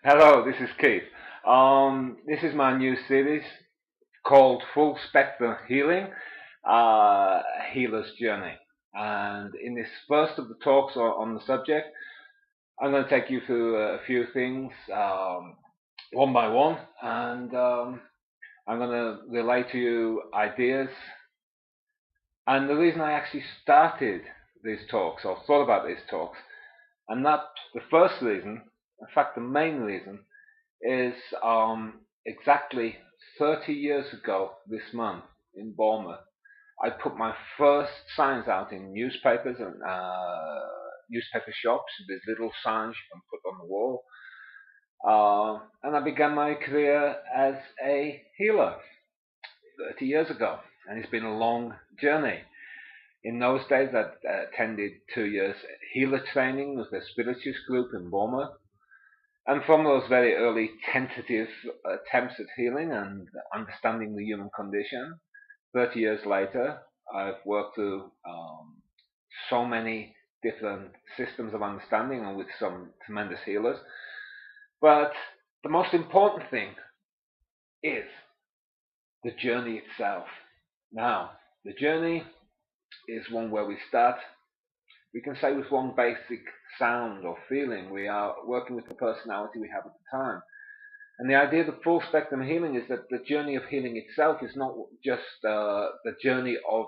Hello, this is Keith. This is my new series called Full Spectrum Healing, Healer's Journey. And in this first of the talks on the subject, I'm going to take you through a few things one by one, and I'm going to relay to you ideas. And the reason I actually started these talks or thought about these talks, and that the first reason, in fact, the main reason, is exactly 30 years ago this month in Bournemouth. I put my first signs out in newspapers and newspaper shops, these little signs you can put on the wall. And I began my career as a healer 30 years ago. And it's been a long journey. In those days, I attended 2 years healer training with the Spiritualist group in Bournemouth. And from those very early tentative attempts at healing and understanding the human condition, 30 years later, I've worked through so many different systems of understanding and with some tremendous healers. But the most important thing is the journey itself. Now, the journey is one where we start, we can say, with one basic sound or feeling. We are working with the personality we have at the time. And the idea of full spectrum healing is that the journey of healing itself is not just the journey of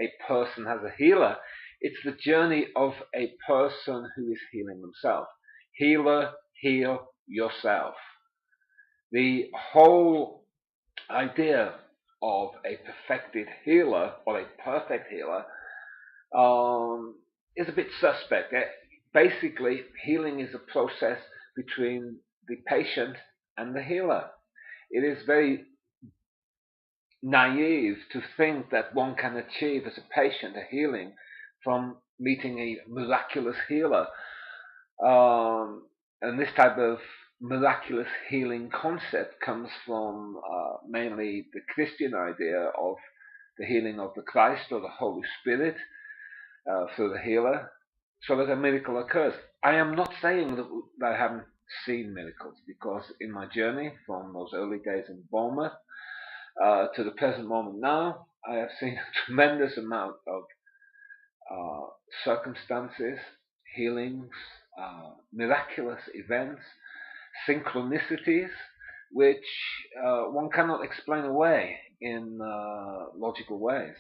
a person as a healer, it's the journey of a person who is healing themselves. Healer, heal yourself. The whole idea of a perfected healer or a perfect healer is a bit suspect. Basically, healing is a process between the patient and the healer. It is very naive to think that one can achieve as a patient a healing from meeting a miraculous healer. And this type of miraculous healing concept comes from mainly the Christian idea of the healing of the Christ or the Holy Spirit through the healer, so that a miracle occurs. I am not saying that I haven't seen miracles, because in my journey from those early days in Bournemouth to the present moment now, I have seen a tremendous amount of circumstances, healings, miraculous events, synchronicities, which one cannot explain away in logical ways.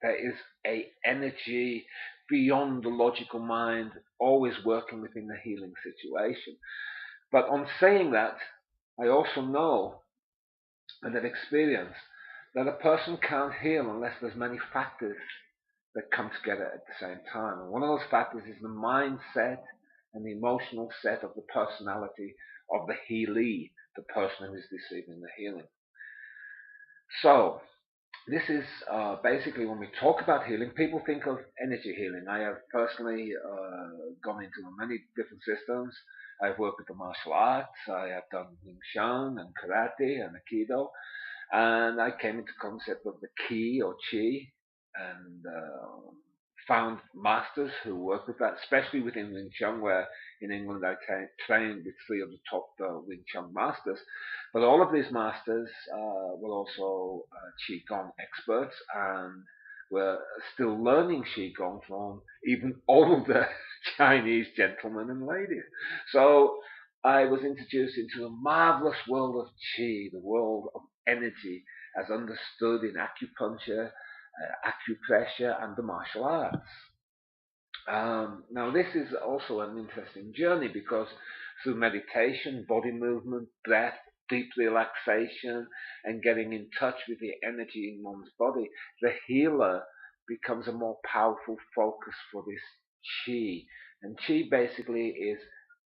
There is a energy beyond the logical mind, always working within the healing situation. But on saying that, I also know and have experienced that a person can't heal unless there's many factors that come together at the same time. And one of those factors is the mindset and the emotional set of the personality of the healee, the person who is receiving the healing. So, this is basically when we talk about healing, people think of energy healing. I have personally gone into many different systems. I've worked with the martial arts. I have done Wing Chun and karate and Aikido. And I came into the concept of the Ki or Chi, and found masters who work with that, especially within Wing Chun, where in England I trained with three of the top Wing Chun masters. But all of these masters were also Qigong experts and were still learning Qigong from even older Chinese gentlemen and ladies. So I was introduced into the marvelous world of Qi, the world of energy as understood in acupuncture, acupressure, and the martial arts. Now, this is also an interesting journey because through meditation, body movement, breath, deep relaxation, and getting in touch with the energy in one's body, the healer becomes a more powerful focus for this chi. And chi basically is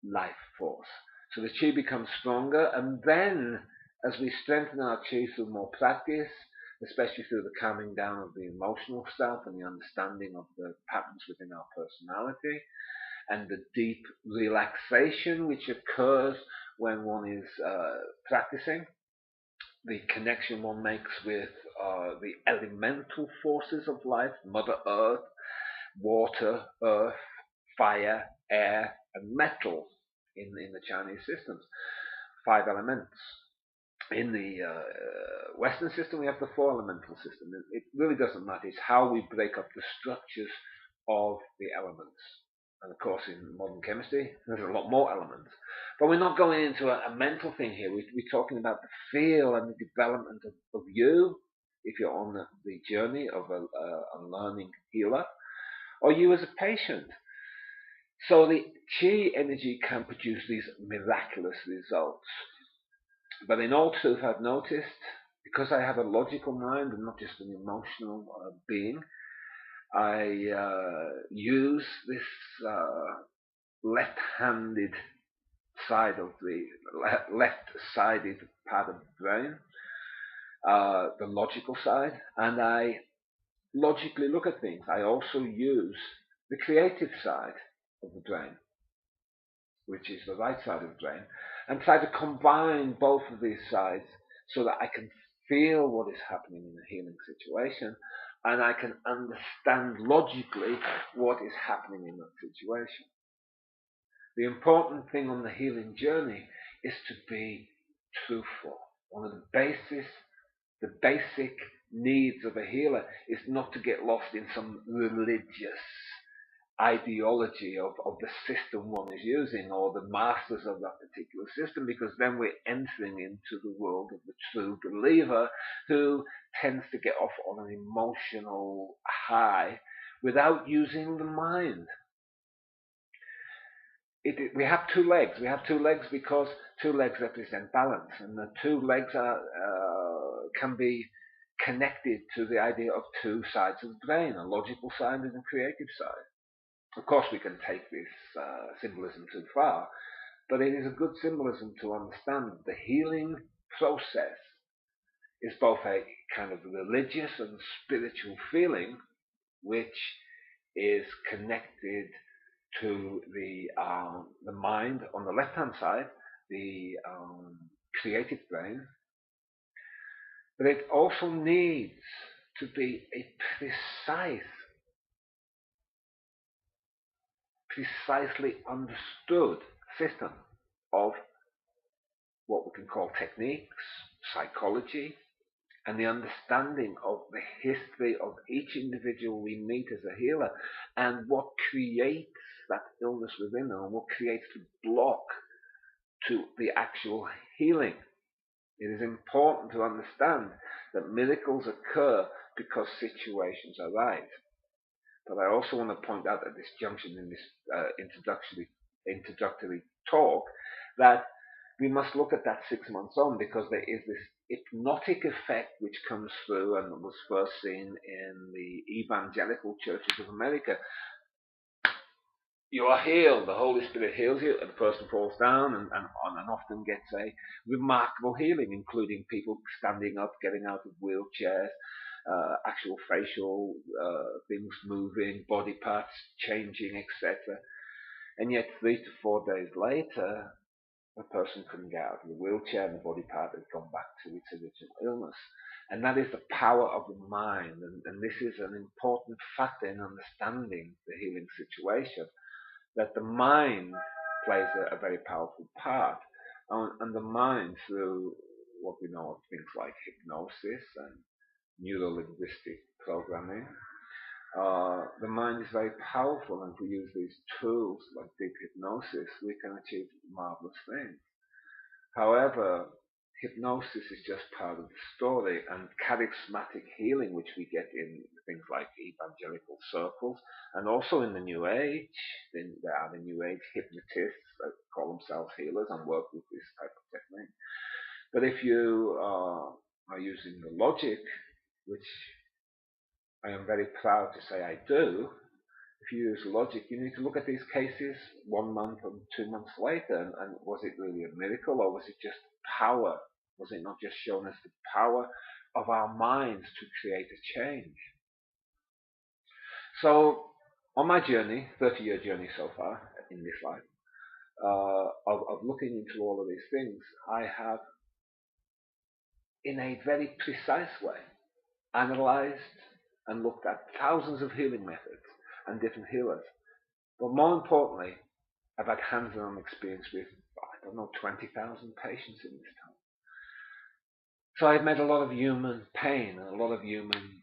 life force. So the chi becomes stronger, and then as we strengthen our chi through more practice, especially through the calming down of the emotional stuff and the understanding of the patterns within our personality, and the deep relaxation which occurs when one is practicing, the connection one makes with the elemental forces of life, Mother Earth, water, earth, fire, air, and metal. in the Chinese systems. 5 elements. In the Western system, we have the 4 elemental system. It really doesn't matter. It's how we break up the structures of the elements. And of course, in modern chemistry, there's a lot more elements. But we're not going into a mental thing here. We're talking about the feel and the development of you, if you're on the journey of a learning healer, or you as a patient. So the chi energy can produce these miraculous results. But in all truth, I've noticed, because I have a logical mind and not just an emotional being, I use this left-handed side of the left-sided part of the brain, the logical side, and I logically look at things. I also use the creative side of the brain, which is the right side of the brain, and try to combine both of these sides so that I can feel what is happening in a healing situation, and I can understand logically what is happening in that situation. The important thing on the healing journey is to be truthful. One of the basic needs of a healer is not to get lost in some religious ideology of the system one is using or the masters of that particular system, because then we're entering into the world of the true believer who tends to get off on an emotional high without using the mind. We have 2 legs. We have 2 legs because 2 legs represent balance, and the 2 legs can be connected to the idea of 2 sides of the brain, a logical side and a creative side. Of course, we can take this symbolism too far, but it is a good symbolism to understand that the healing process is both a kind of religious and spiritual feeling, which is connected to the mind on the left-hand side, the creative brain, but it also needs to be a precisely understood system of what we can call techniques, psychology, and the understanding of the history of each individual we meet as a healer, and what creates that illness within them, and what creates the block to the actual healing. It is important to understand that miracles occur because situations arise. But I also want to point out at this junction in this introductory talk that we must look at that 6 months on, because there is this hypnotic effect which comes through and was first seen in the evangelical churches of America. You are healed, the Holy Spirit heals you, and the person falls down and often gets a remarkable healing, including people standing up, getting out of wheelchairs, actual facial things moving, body parts changing, etc. And yet 3 to 4 days later, the person couldn't get out of the wheelchair and the body part had gone back to its original illness. And that is the power of the mind, and this is an important factor in understanding the healing situation, that the mind plays a very powerful part, and the mind, through what we know of things like hypnosis and neuro-linguistic programming, the mind is very powerful, and if we use these tools like deep hypnosis, we can achieve marvelous things. However, hypnosis is just part of the story, and charismatic healing, which we get in things like evangelical circles, and also in the New Age, there are the New Age hypnotists that call themselves healers and work with this type of technique. But if you are using the logic, which I am very proud to say I do, if you use logic, you need to look at these cases 1 month and 2 months later, and was it really a miracle, or was it just power? Was it not just shown us the power of our minds to create a change? So, on my journey, 30-year journey so far in this life, of looking into all of these things, I have, in a very precise way, analyzed and looked at thousands of healing methods and different healers. But more importantly, I've had hands-on experience with, I don't know, 20,000 patients in this time. So I've met a lot of human pain and a lot of human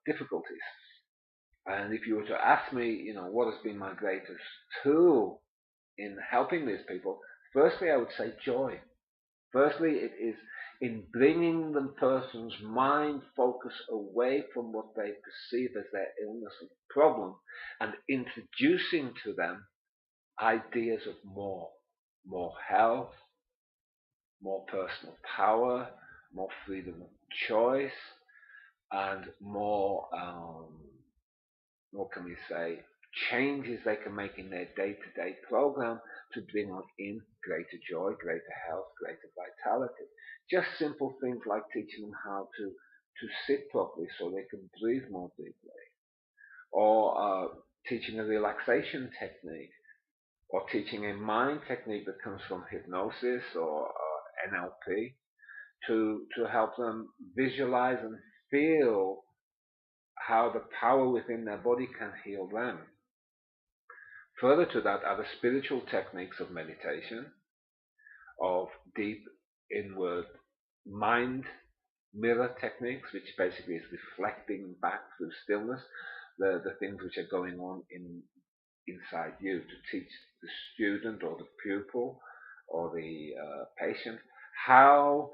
difficulties. And if you were to ask me, what has been my greatest tool in helping these people, firstly, I would say joy. Firstly, it is in bringing the person's mind focus away from what they perceive as their illness and problem and introducing to them ideas of more health, more personal power, more freedom of choice, and more, what can we say, changes they can make in their day-to-day program to bring on in greater joy, greater health, greater vitality. Just simple things like teaching them how to sit properly so they can breathe more deeply, or teaching a relaxation technique, or teaching a mind technique that comes from hypnosis or NLP to help them visualize and feel how the power within their body can heal them. Further to that are the spiritual techniques of meditation, of deep inward mind mirror techniques, which basically is reflecting back through stillness the things which are going on inside you, to teach the student or the pupil or the patient how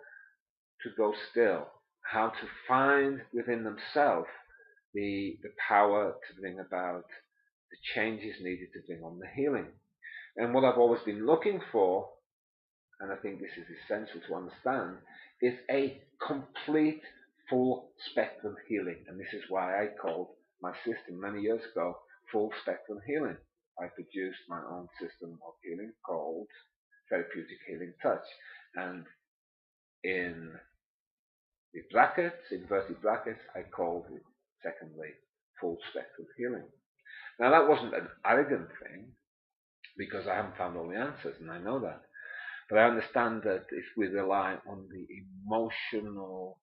to go still, how to find within themselves the power to bring about the changes needed to bring on the healing. And what I've always been looking for, and I think this is essential to understand, is a complete full spectrum healing. And this is why I called my system many years ago full spectrum healing. I produced my own system of healing called Therapeutic Healing Touch. And in the brackets, inverted brackets, I called it, secondly, full spectrum healing. Now that wasn't an arrogant thing, because I haven't found all the answers, and I know that. But I understand that if we rely on the emotional,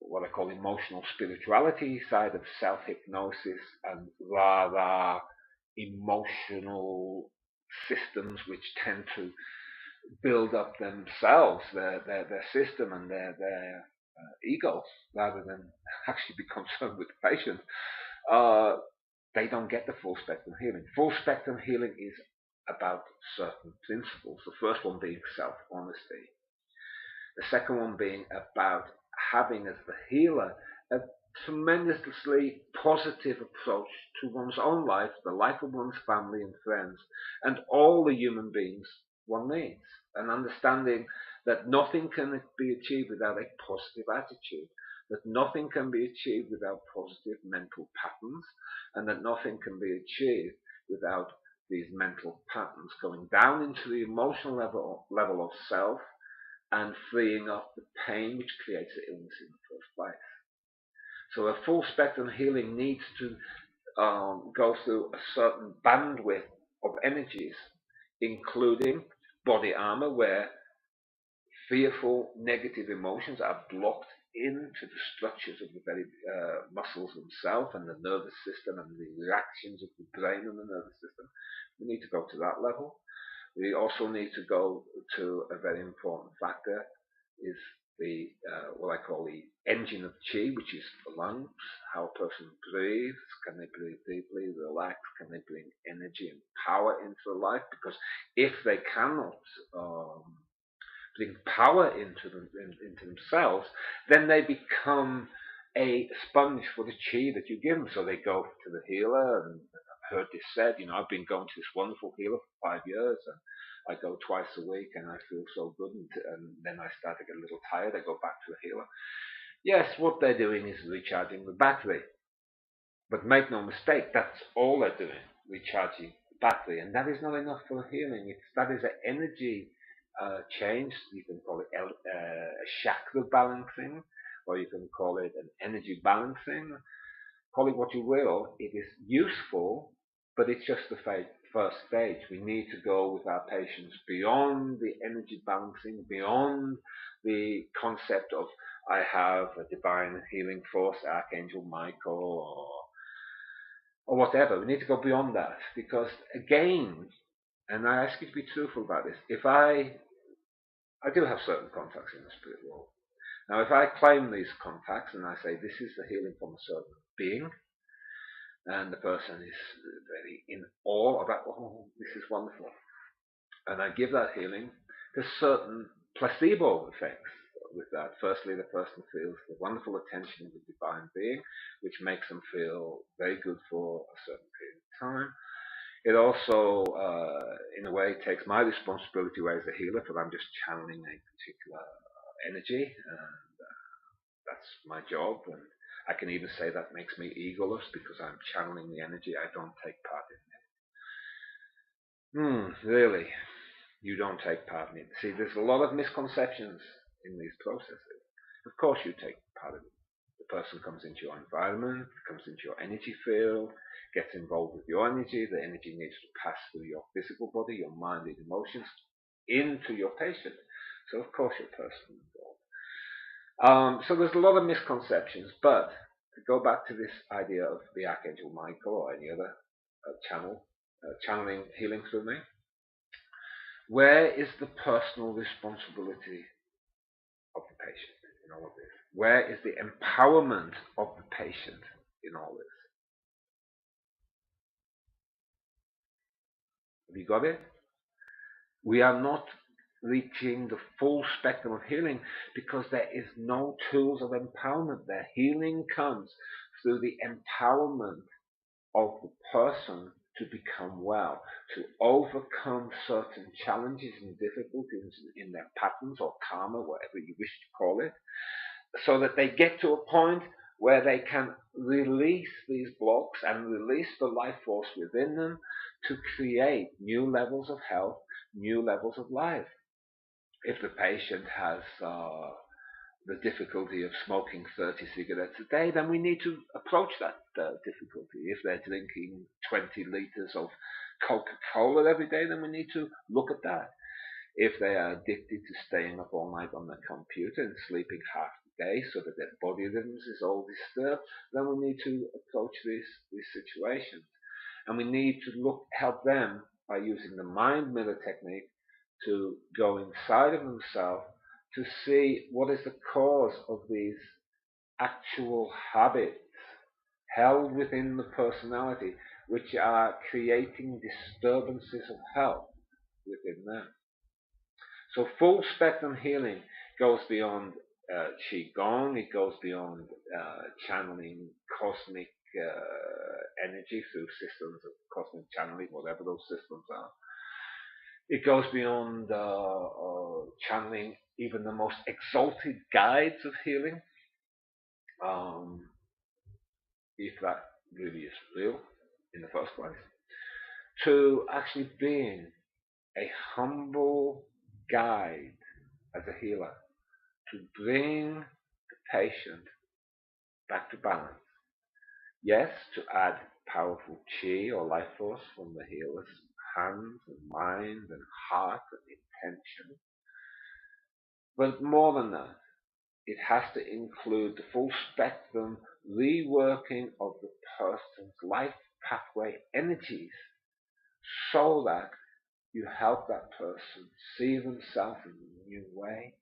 what I call emotional spirituality side of self-hypnosis, and rather emotional systems which tend to build up themselves, their system and their egos, rather than actually be concerned with the patient, they don't get the full spectrum healing. Full spectrum healing is about certain principles. The first one being self-honesty. The second one being about having, as the healer, a tremendously positive approach to one's own life, the life of one's family and friends, and all the human beings one needs. And understanding that nothing can be achieved without a positive attitude, that nothing can be achieved without positive mental patterns, and that nothing can be achieved without these mental patterns going down into the emotional level of self and freeing up the pain which creates the illness in the first place. So a full spectrum healing needs to go through a certain bandwidth of energies, including body armor, where fearful negative emotions are blocked into the structures of the very muscles themselves and the nervous system and the reactions of the brain and the nervous system. We need to go to that level. We also need to go to a very important factor, is the what I call the engine of chi, which is the lungs, how a person breathes. Can they breathe deeply, relax? Can they bring energy and power into their life? Because if they cannot bring power into themselves, then they become a sponge for the chi that you give them. So they go to the healer, and I've heard this said, I've been going to this wonderful healer for 5 years, and I go twice a week, and I feel so good, and then I start to get a little tired, I go back to the healer. Yes, what they're doing is recharging the battery. But make no mistake, that's all they're doing, recharging the battery. And that is not enough for healing. That is an energy change. You can call it chakra balancing, or you can call it an energy balancing. Call it what you will. It is useful, but it's just the first stage. We need to go with our patients beyond the energy balancing, beyond the concept of I have a divine healing force, Archangel Michael, or or whatever. We need to go beyond that, because again, and I ask you to be truthful about this, if I do have certain contacts in the spirit world. Now, if I claim these contacts and I say this is the healing from a certain being, and the person is very in awe about, oh, this is wonderful, and I give that healing, there's certain placebo effects with that. Firstly, the person feels the wonderful attention of the divine being, which makes them feel very good for a certain period of time. It also, in a way, takes my responsibility away as a healer, because I'm just channeling a particular energy, and that's my job. And I can even say that makes me egoless, because I'm channeling the energy. I don't take part in it. Really? You don't take part in it. See, there's a lot of misconceptions in these processes. Of course you take part in it. The person comes into your environment, comes into your energy field, gets involved with your energy. The energy needs to pass through your physical body, your mind and emotions, into your patient. So of course your person is involved. So there's a lot of misconceptions, but to go back to this idea of the Archangel Michael or any other channeling healing through me, where is the personal responsibility of the patient in all of this? Where is the empowerment of the patient in all this? Have you got it? We are not reaching the full spectrum of healing because there is no tools of empowerment there. Healing comes through the empowerment of the person to become well, to overcome certain challenges and difficulties in their patterns or karma, whatever you wish to call it, so that they get to a point where they can release these blocks and release the life force within them to create new levels of health, new levels of life. If the patient has the difficulty of smoking 30 cigarettes a day, then we need to approach that difficulty. If they're drinking 20 liters of Coca-Cola every day, then we need to look at that. If they are addicted to staying up all night on their computer and sleeping half the day so that their body rhythms is all disturbed, then we need to approach these situations. And we need to help them by using the mind mirror technique to go inside of themselves to see what is the cause of these actual habits held within the personality, which are creating disturbances of health within them. So full spectrum healing goes beyond Qigong, it goes beyond channeling cosmic energy through systems of cosmic channeling, whatever those systems are. It goes beyond channeling even the most exalted guides of healing, if that really is real in the first place, to actually being a humble guide as a healer to bring the patient back to balance. Yes, to add powerful chi or life force from the healer's hands and mind and heart and intention. But more than that, it has to include the full spectrum reworking of the person's life pathway energies so that you help that person see themselves in a new way,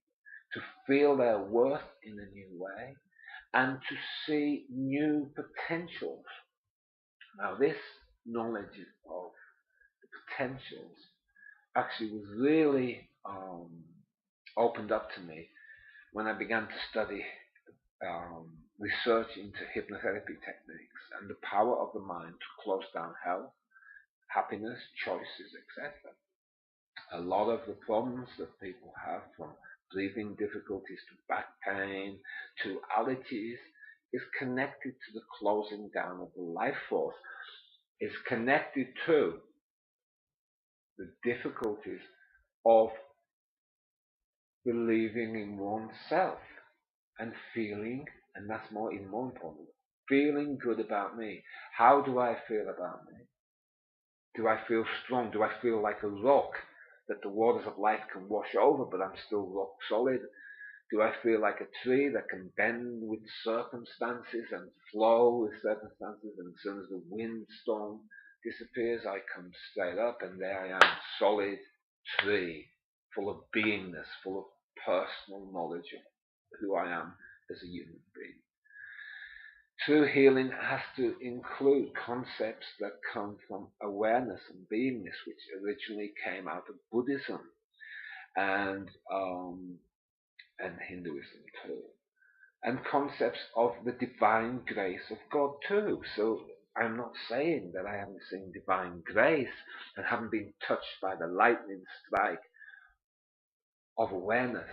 to feel their worth in a new way, and to see new potentials. Now, this knowledge of the potentials actually was really opened up to me when I began to study research into hypnotherapy techniques and the power of the mind to close down health, happiness, choices, etc. A lot of the problems that people have, from breathing difficulties to back pain to allergies, is connected to the closing down of the life force, is connected to the difficulties of believing in oneself and feeling, and that's even more important, feeling good about me. How do I feel about me? Do I feel strong? Do I feel like a rock that the waters of life can wash over, but I'm still rock solid? Do I feel like a tree that can bend with circumstances and flow with circumstances, and as soon as the windstorm disappears, I come straight up and there I am, solid tree, full of beingness, full of personal knowledge of who I am as a human being? True healing has to include concepts that come from awareness and beingness, which originally came out of Buddhism and um, and Hinduism too, and concepts of the divine grace of God too. So I'm not saying that I haven't seen divine grace and haven't been touched by the lightning strike of awareness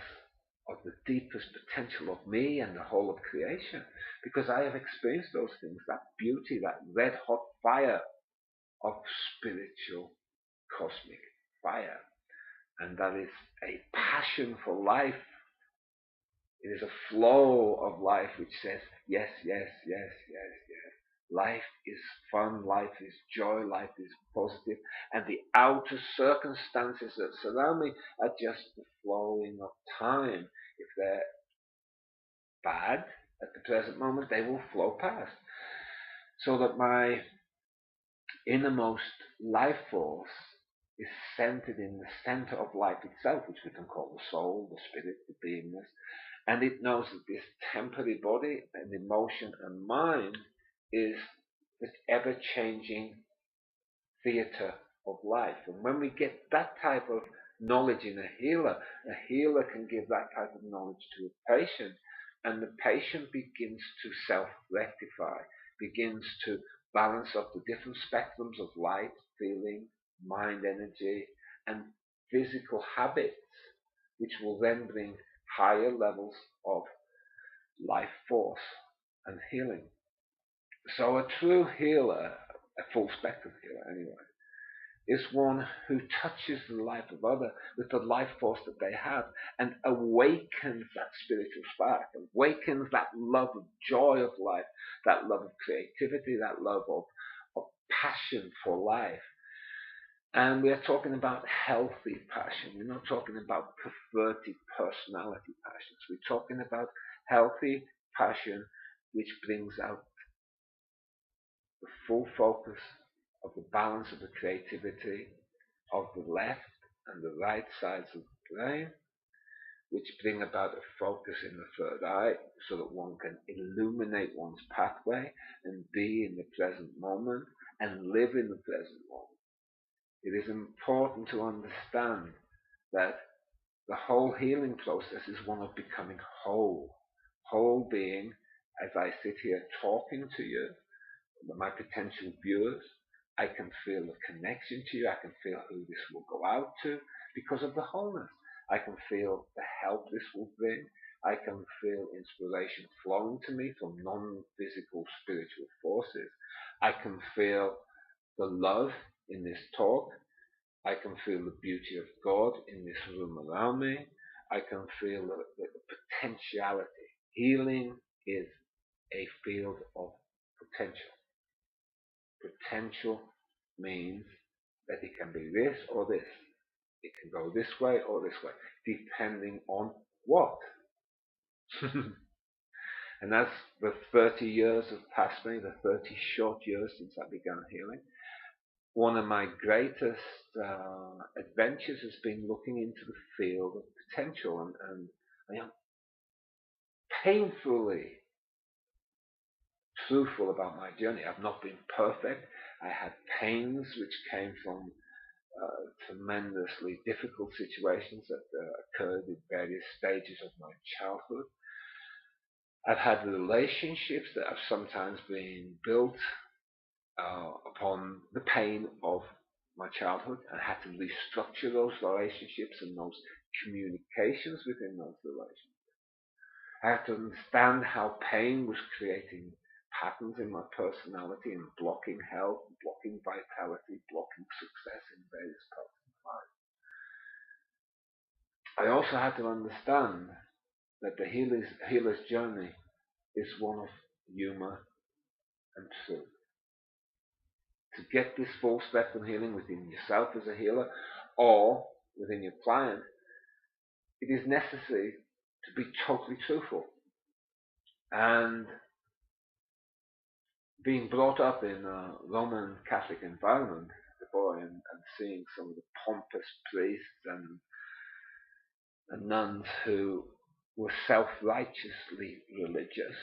of the deepest potential of me and the whole of creation, because I have experienced those things, that beauty, that red hot fire of spiritual cosmic fire. And that is a passion for life. It is a flow of life which says, yes, yes, yes, yes, yes. Life is fun, life is joy, life is positive, and the outer circumstances that surround me are just the flowing of time. If they're bad at the present moment, they will flow past. So that my innermost life force is centered in the center of life itself, which we can call the soul, the spirit, the beingness, and it knows that this temporary body and emotion and mind is this ever-changing theater of life. And when we get that type of knowledge in a healer can give that type of knowledge to a patient, and the patient begins to self-rectify, begins to balance up the different spectrums of light, feeling, mind energy, and physical habits, which will then bring higher levels of life force and healing. So a true healer, a full spectrum healer anyway, is one who touches the life of others with the life force that they have and awakens that spiritual spark, awakens that love of joy of life, that love of creativity, that love of passion for life. And we are talking about healthy passion. We're not talking about perverted personality passions. We're talking about healthy passion which brings out the full focus of the balance of the creativity of the left and the right sides of the brain, which bring about a focus in the third eye so that one can illuminate one's pathway and be in the present moment and live in the present moment. It is important to understand that the whole healing process is one of becoming whole. Whole being, as I sit here talking to you, my potential viewers, I can feel the connection to you. I can feel who this will go out to because of the wholeness. I can feel the help this will bring. I can feel inspiration flowing to me from non-physical spiritual forces. I can feel the love in this talk. I can feel the beauty of God in this room around me. I can feel the potentiality. Healing is a field of potential. Potential means that it can be this or this. It can go this way or this way, depending on what. And as the 30 years have passed me, the 30 short years since I began healing, one of my greatest adventures has been looking into the field of potential, and I am painfully truthful about my journey. I've not been perfect. I had pains which came from tremendously difficult situations that occurred in various stages of my childhood. I've had relationships that have sometimes been built upon the pain of my childhood, and had to restructure those relationships and those communications within those relationships. I had to understand how pain was creating patterns in my personality and blocking health, blocking vitality, blocking success in various parts of my life. I also had to understand that the healer's journey is one of humor and truth. To get this full spectrum healing within yourself as a healer or within your client, it is necessary to be totally truthful. And being brought up in a Roman Catholic environment, the boy, and seeing some of the pompous priests and nuns who were self-righteously religious,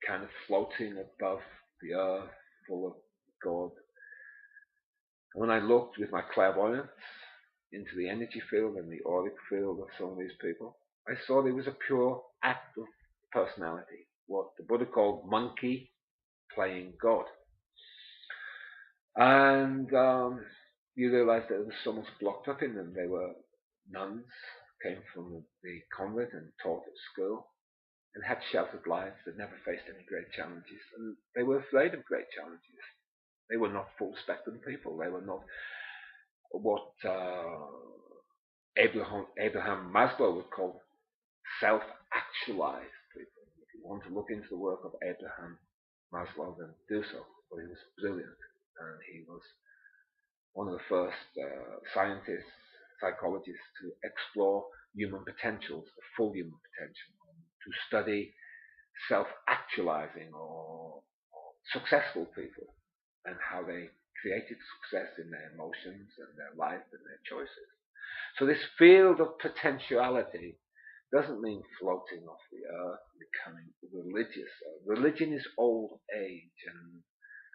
kind of floating above the earth, full of God. And when I looked with my clairvoyance into the energy field and the auric field of some of these people, I saw there was a pure act of personality, what the Buddha called monkey playing God. And you realize that there was so much blocked up in them. They were nuns, came from the convent and taught at school, and had sheltered lives that never faced any great challenges. And they were afraid of great challenges. They were not full spectrum people. They were not what Abraham Maslow would call self-actualized people. If you want to look into the work of Abraham Maslow, then do so. But he was brilliant, and he was one of the first scientists, psychologists to explore human potentials, the full human potential, to study self-actualizing or successful people and how they created success in their emotions and their life and their choices. So this field of potentiality doesn't mean floating off the earth, becoming religious. Religion is old age, and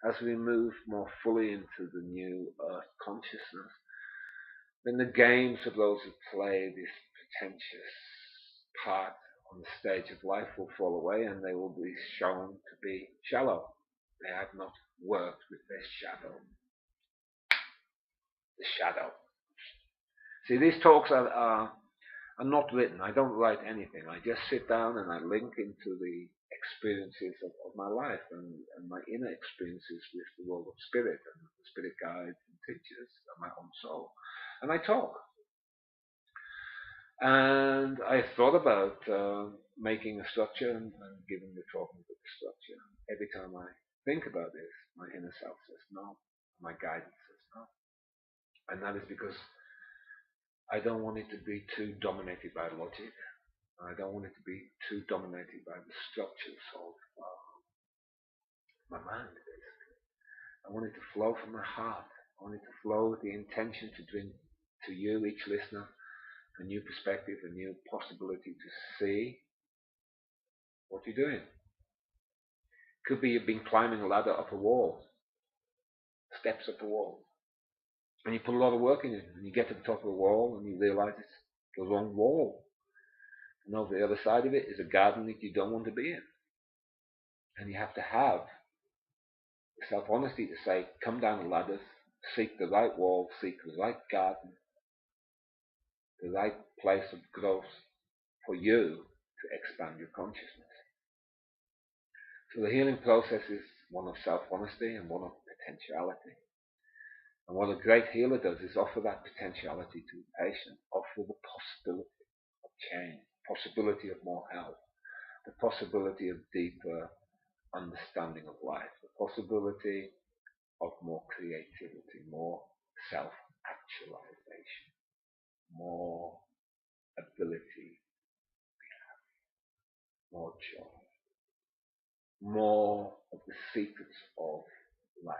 as we move more fully into the new earth consciousness, then the games of those who play this pretentious part on the stage of life will fall away, and they will be shown to be shallow. They have not worked with their shadow. The shadow. See, these talks are not written. I don't write anything. I just sit down and I link into the experiences of my life and my inner experiences with the world of spirit and the spirit guides and teachers and my own soul. And I talk. And I thought about making a structure and giving the talk a bit of structure. Every time I think about this, my inner self says no. My guidance says no. And that is because I don't want it to be too dominated by logic. I don't want it to be too dominated by the structures of my mind, basically. I want it to flow from my heart. I want it to flow with the intention to bring to you, each listener, a new perspective, a new possibility to see what you're doing. Could be you've been climbing a ladder up a wall, steps up a wall, and you put a lot of work in it, and you get to the top of the wall, and you realize it's the wrong wall. And over the other side of it is a garden that you don't want to be in. And you have to have the self-honesty to say, come down the ladders, seek the right wall, seek the right garden, the right place of growth for you to expand your consciousness. So the healing process is one of self-honesty and one of potentiality. And what a great healer does is offer that potentiality to the patient, offer the possibility of change, possibility of more health, the possibility of deeper understanding of life, the possibility of more creativity, more self-actualization, more ability, more joy, more of the secrets of life,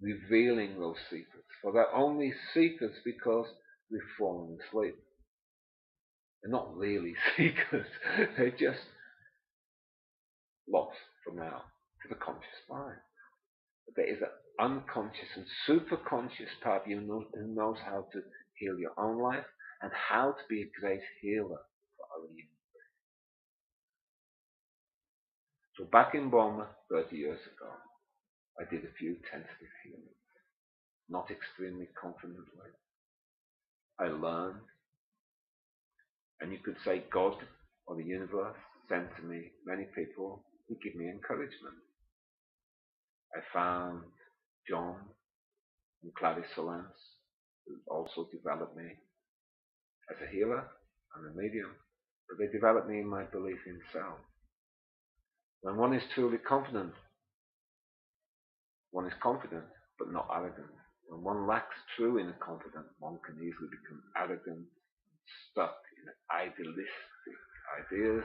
revealing those secrets. For they're only secrets because we've fallen asleep. They're not really secrets, they're just lost for now to the conscious mind. But there is an unconscious and superconscious part of you who knows how to heal your own life and how to be a great healer for other humans. So back in Burma 30 years ago, I did a few tentative healings, not extremely confidently. I learned, and you could say God or the universe sent to me many people who give me encouragement. I found John and Clarice Solence, who also developed me as a healer and a medium, but they developed me in my belief in self. When one is truly confident, one is confident but not arrogant. When one lacks true inner confidence, one can easily become arrogant and stuck idealistic ideas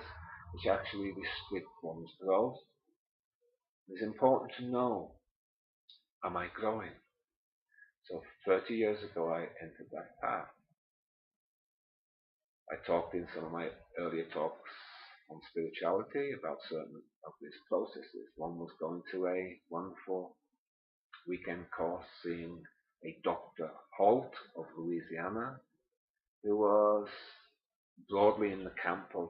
which actually restrict one's growth. It's important to know, am I growing? So 30 years ago I entered that path. I talked in some of my earlier talks on spirituality about certain of these processes. One was going to a wonderful weekend course seeing a Dr. Holt of Louisiana, who was broadly in the camp of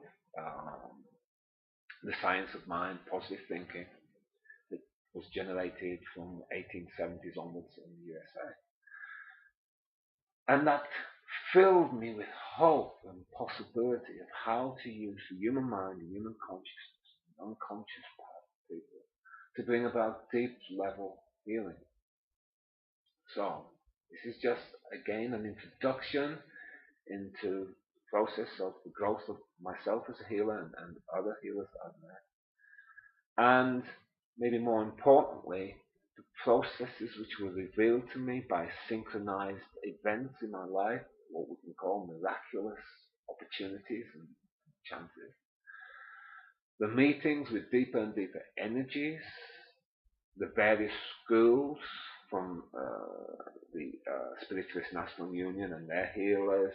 the science of mind, positive thinking, that was generated from 1870s onwards in the USA. And that filled me with hope and possibility of how to use the human mind, the human consciousness, the unconscious part of people to bring about deep level healing. So, this is just again an introduction into the process of the growth of myself as a healer and other healers I've met. And maybe more importantly, the processes which were revealed to me by synchronized events in my life, what we can call miraculous opportunities and chances. The meetings with deeper and deeper energies, the various schools from the Spiritualist National Union and their healers.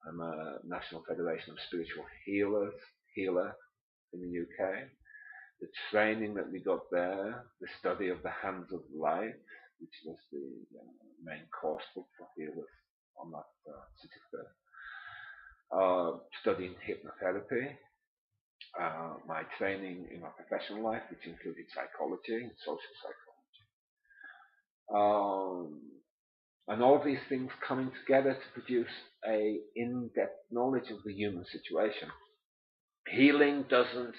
I'm a National Federation of Spiritual healer in the UK. The training that we got there, the study of the Hands of Light, which was the main course book for healers on that certificate. Studying hypnotherapy, my training in my professional life, which included psychology and social psychology. And all these things coming together to produce a in-depth knowledge of the human situation. Healing doesn't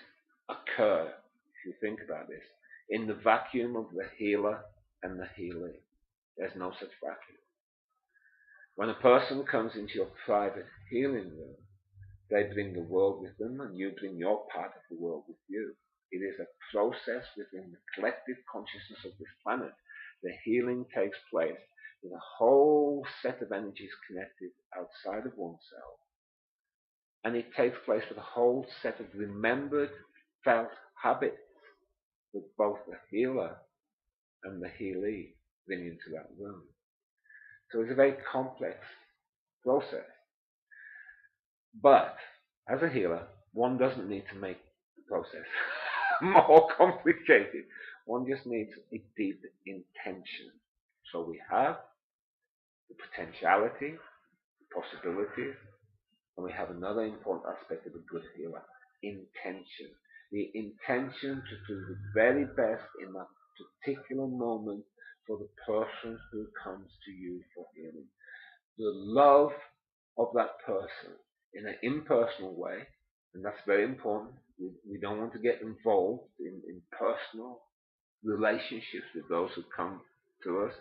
occur, if you think about this, in the vacuum of the healer and the healee. There's no such vacuum. When a person comes into your private healing room, they bring the world with them and you bring your part of the world with you. It is a process within the collective consciousness of this planet. The healing takes place with a whole set of energies connected outside of oneself. And it takes place with a whole set of remembered, felt habits that both the healer and the healee bring into that room. So it's a very complex process. But as a healer, one doesn't need to make the process more complicated. One just needs a deep intention. So we have the potentiality, the possibilities, and we have another important aspect of a good healer, intention. The intention to do the very best in that particular moment for the person who comes to you for healing. The love of that person in an impersonal way, and that's very important. We don't want to get involved in personal relationships with those who come to us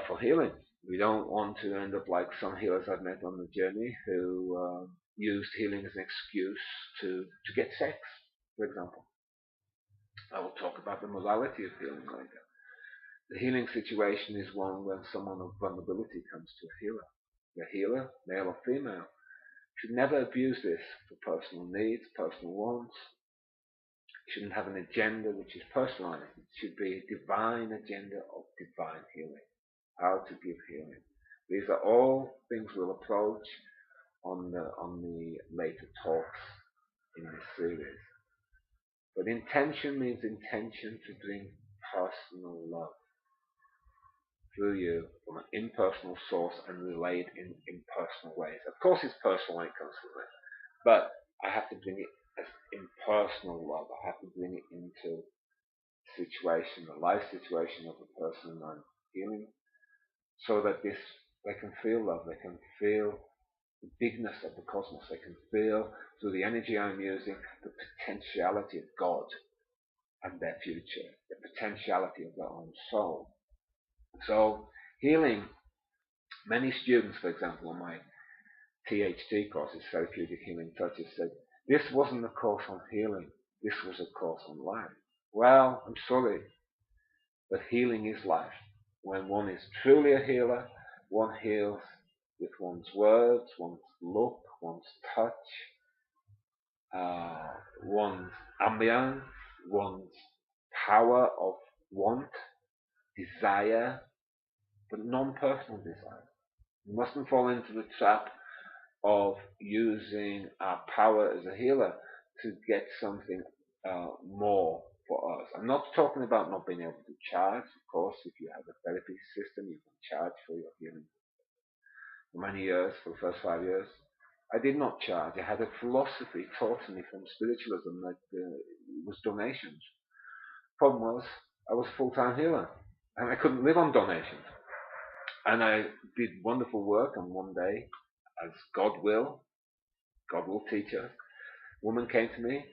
for healing. We don't want to end up like some healers I've met on the journey who used healing as an excuse to get sex, for example. I will talk about the morality of healing later. The healing situation is one when someone of vulnerability comes to a healer. The healer, male or female, should never abuse this for personal needs, personal wants. It shouldn't have an agenda which is personalized. It should be a divine agenda of divine healing. How to give healing. These are all things we'll approach on the later talks in this series. But intention means intention to bring personal love through you from an impersonal source and relayed in impersonal ways. Of course it's personal when it comes to this, but I have to bring it as impersonal love. I have to bring it into the situation, the life situation of the person I'm healing, so that they can feel love, they can feel the bigness of the cosmos, they can feel through the energy I'm using the potentiality of God and their future, the potentiality of their own soul. So healing, many students, for example, on my THT courses, Therapeutic Healing Touches, said, this wasn't a course on healing, this was a course on life. Well, I'm sorry, but healing is life. When one is truly a healer, one heals with one's words, one's look, one's touch, one's ambience, one's power of want, desire, but non-personal desire. We mustn't fall into the trap of using our power as a healer to get something more for us. I'm not talking about not being able to charge. Of course, if you have a therapy system, you can charge for your healing. For many years, for the first 5 years, I did not charge. I had a philosophy taught to me from spiritualism that it was donations. Problem was, I was a full-time healer, and I couldn't live on donations. And I did wonderful work, and one day, as God will teach us, a woman came to me.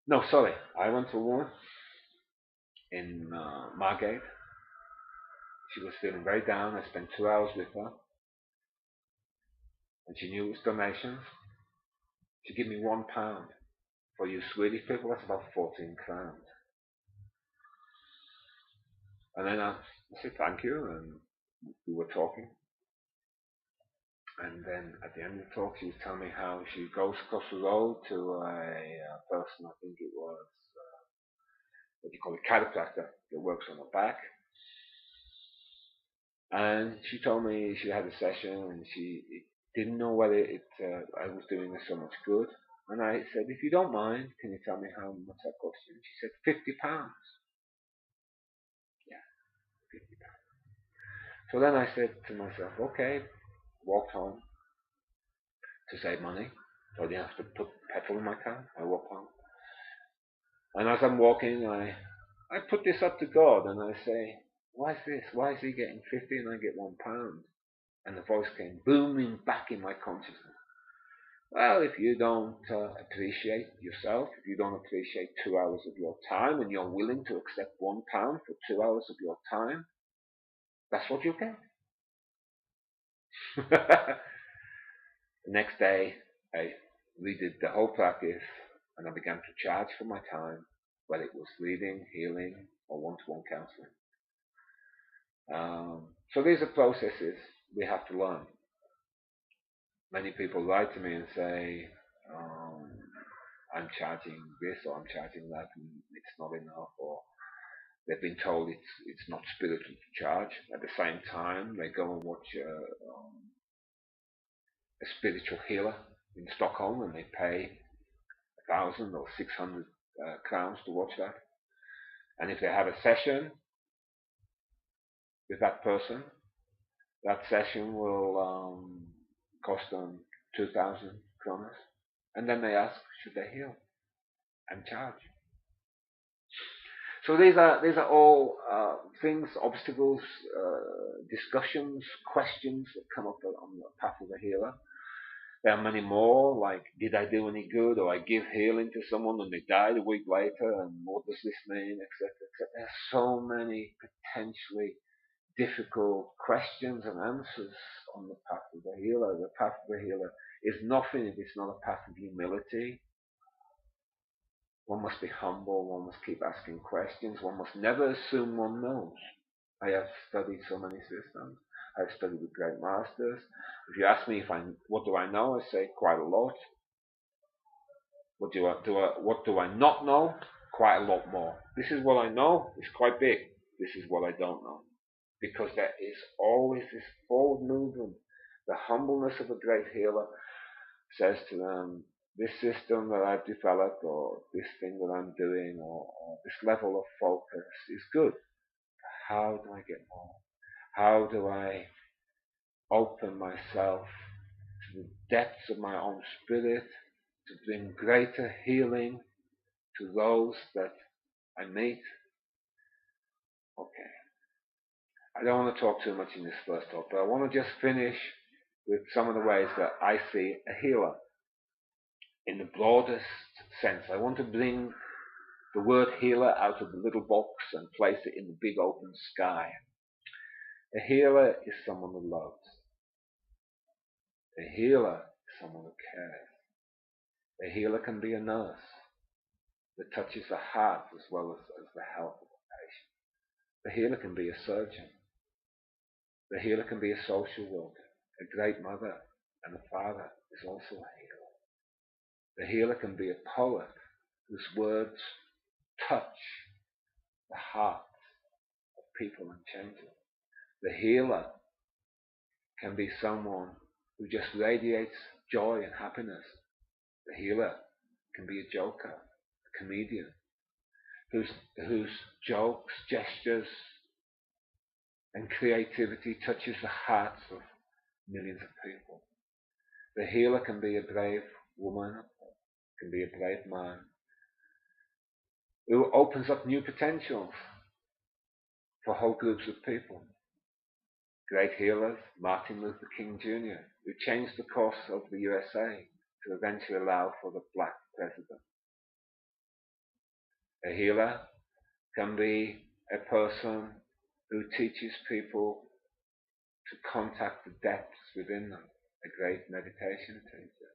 No, sorry, I went to a woman in Margate. She was feeling very down. I spent 2 hours with her, and she knew it was donations. She gave me £1. For you Swedish people, that's about 14 crowns. And then I said thank you, and we were talking. And then at the end of the talk, she was telling me how she goes across the road to a person, I think it was, what you call a chiropractor, that works on her back. And she told me she had a session, and she didn't know whether I was doing her so much good. And I said, if you don't mind, can you tell me how much that cost you? And she said, £50. Yeah, £50. So then I said to myself, okay, walked home to save money, so I didn't have to put petrol in my car. I walked home. And as I'm walking, I put this up to God, and I say, why is this? Why is he getting 50 and I get £1? And the voice came booming back in my consciousness. Well, if you don't appreciate yourself, if you don't appreciate 2 hours of your time, and you're willing to accept £1 for 2 hours of your time, that's what you get. The next day, I redid the whole practice, and I began to charge for my time, whether it was reading, healing, or one-to-one counseling. So these are processes we have to learn. Many people write to me and say, I'm charging this or I'm charging that, and it's not enough, or they've been told it's not spiritual to charge. At the same time, they go and watch a spiritual healer in Stockholm, and they pay 1,000 or 600 crowns to watch that. And if they have a session with that person, that session will cost them 2,000 kronas. And then they ask, should they heal? And charge. So these are all things, obstacles, discussions, questions that come up on the path of the healer. There are many more, like, did I do any good, or I give healing to someone and they died a week later, and what does this mean, etc., etc. There are so many potentially difficult questions and answers on the path of the healer. The path of the healer is nothing if it's not a path of humility. One must be humble, one must keep asking questions, one must never assume one knows. I have studied so many systems. I've studied with great masters. If you ask me what do I know, I say quite a lot. What do I not know? Quite a lot more. This is what I know. It's quite big. This is what I don't know. Because there is always this forward movement. The humbleness of a great healer says to them, this system that I've developed, or this thing that I'm doing, or this level of focus is good. How do I get more? How do I open myself to the depths of my own spirit to bring greater healing to those that I meet? Okay. I don't want to talk too much in this first talk, but I want to just finish with some of the ways that I see a healer in the broadest sense. I want to bring the word healer out of the little box and place it in the big open sky. A healer is someone who loves. A healer is someone who cares. A healer can be a nurse that touches the heart as well as the health of the patient. The healer can be a surgeon. The healer can be a social worker, a great mother, and the Father is also a healer. The healer can be a poet whose words touch the hearts of people and change them. The healer can be someone who just radiates joy and happiness. The healer can be a joker, a comedian, whose jokes, gestures, and creativity touches the hearts of millions of people. The healer can be a brave woman, can be a brave man, who opens up new potentials for whole groups of people. Great healers, Martin Luther King Jr., who changed the course of the USA to eventually allow for the black president. A healer can be a person who teaches people to contact the depths within them, a great meditation teacher.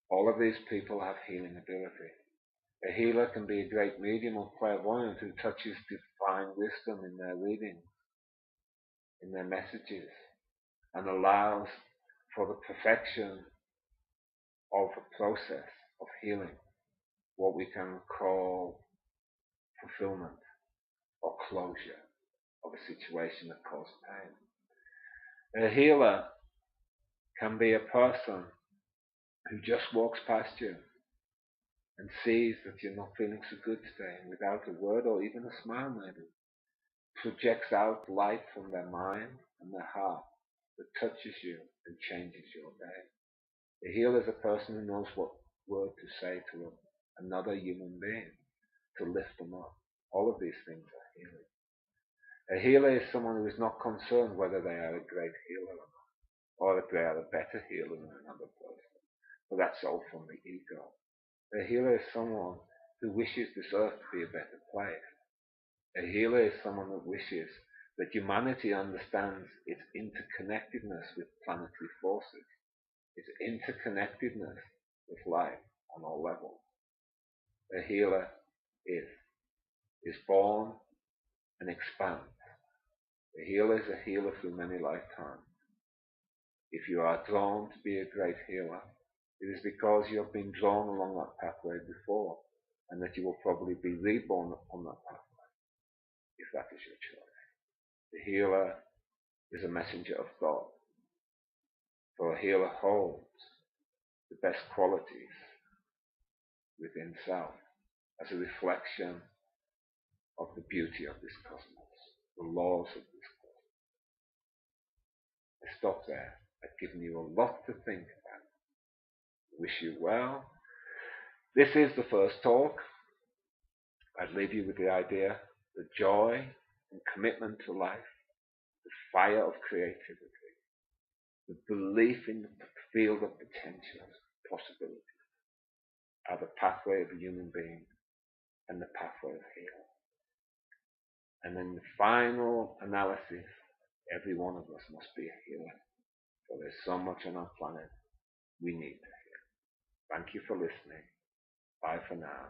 All of these people have healing ability. A healer can be a great medium or clairvoyant who touches divine wisdom in their readings, in their messages, and allows for the perfection of a process of healing, what we can call fulfillment or closure of a situation that caused pain. A healer can be a person who just walks past you and sees that you're not feeling so good today, and without a word or even a smile maybe, projects out light from their mind and their heart that touches you and changes your day. A healer is a person who knows what word to say to another human being to lift them up. All of these things are healing. A healer is someone who is not concerned whether they are a great healer or not, or if they are a better healer than another person. But that's all from the ego. A healer is someone who wishes this earth to be a better place. A healer is someone who wishes that humanity understands its interconnectedness with planetary forces, its interconnectedness with life on all levels. A healer is born and expands. A healer is a healer through many lifetimes. If you are drawn to be a great healer, it is because you have been drawn along that pathway before, and that you will probably be reborn on that pathway, if that is your choice. The healer is a messenger of God, for a healer holds the best qualities within self as a reflection of the beauty of this cosmos, the laws of this cosmos. I stop there. I've given you a lot to think about. Wish you well. This is the first talk. I'd leave you with the idea, the joy and commitment to life, the fire of creativity, the belief in the field of potentials, possibilities, are the pathway of a human being and the pathway of healing. And in the final analysis, every one of us must be a healer. For there's so much on our planet we need to heal. Thank you for listening. Bye for now.